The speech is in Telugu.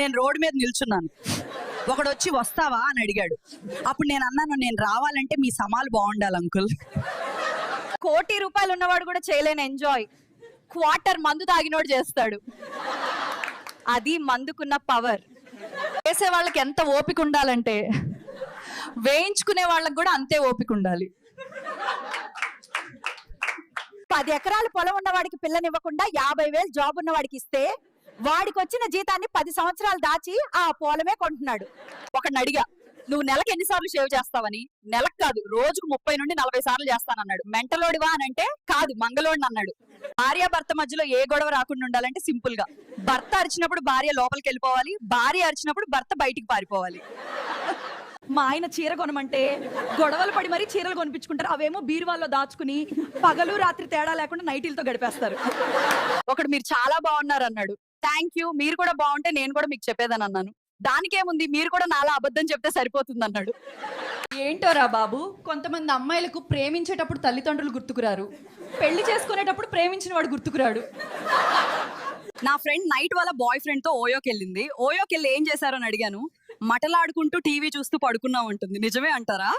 నేను రోడ్డు మీద నిల్చున్నాను. ఒకడు వచ్చి వస్తావా అని అడిగాడు. అప్పుడు నేను అన్నాను, నేను రావాలంటే మీ సమాలు బాగుండాలి అంకుల్. ₹1 కోటి ఉన్నవాడు కూడా చేయలేని ఎంజాయ్ క్వార్టర్ మందు తాగినోడు చేస్తాడు. అది మందుకున్న పవర్. చేసే వాళ్ళకి ఎంత ఓపిక ఉండాలంటే వేయించుకునే వాళ్ళకి కూడా అంతే ఓపిక ఉండాలి. 10 ఎకరాల పొలం ఉన్నవాడికి పిల్లనివ్వకుండా 50,000 జాబ్ ఉన్నవాడికి ఇస్తే వాడికి వచ్చిన జీతాన్ని 10 సంవత్సరాలు దాచి ఆ పొలమే కొంటున్నాడు. ఒకడిని అడిగా, నువ్వు నెలకు ఎన్నిసార్లు షేవ్ చేస్తావని. నెలకు కాదు, రోజుకు 30 నుండి 40 సార్లు చేస్తానన్నాడు. మెంటలోడివా అని అంటే కాదు, మంగళోడిని అన్నాడు. భార్య భర్త మధ్యలో ఏ గొడవ రాకుండా ఉండాలంటే సింపుల్ గా భర్త అరిచినప్పుడు భార్య లోపలికి వెళ్ళిపోవాలి, భార్య అరిచినప్పుడు భర్త బయటికి పారిపోవాలి. మా ఆయన చీర కొనమంటే గొడవలు పడి మరీ చీరలు కొనిపించుకుంటారు. అవేమో బీరువాల్లో దాచుకుని పగలు రాత్రి తేడా లేకుండా నైటీలతో గడిపేస్తారు. ఒకడు మీరు చాలా బాగున్నారు అన్నాడు. థ్యాంక్ యూ, మీరు కూడా బాగుంటే నేను కూడా మీకు చెప్పేదని అన్నాను. దానికేముంది, మీరు కూడా నాలా అబద్ధం చెప్తే సరిపోతుంది అన్నాడు. ఏంటోరా బాబు, కొంతమంది అమ్మాయిలకు ప్రేమించేటప్పుడు తల్లిదండ్రులు గుర్తుకురారు, పెళ్లి చేసుకునేటప్పుడు ప్రేమించిన వాడు గుర్తుకురాడు. నా ఫ్రెండ్ నైట్ వాళ్ళ బాయ్ ఫ్రెండ్ తో ఓయోకి వెళ్ళింది. ఓయోకి వెళ్ళి ఏం చేశారని అడిగాను. మటలాడుకుంటూ టీవీ చూస్తూ పడుకున్నాం ఉంటుంది. నిజమే అంటారా?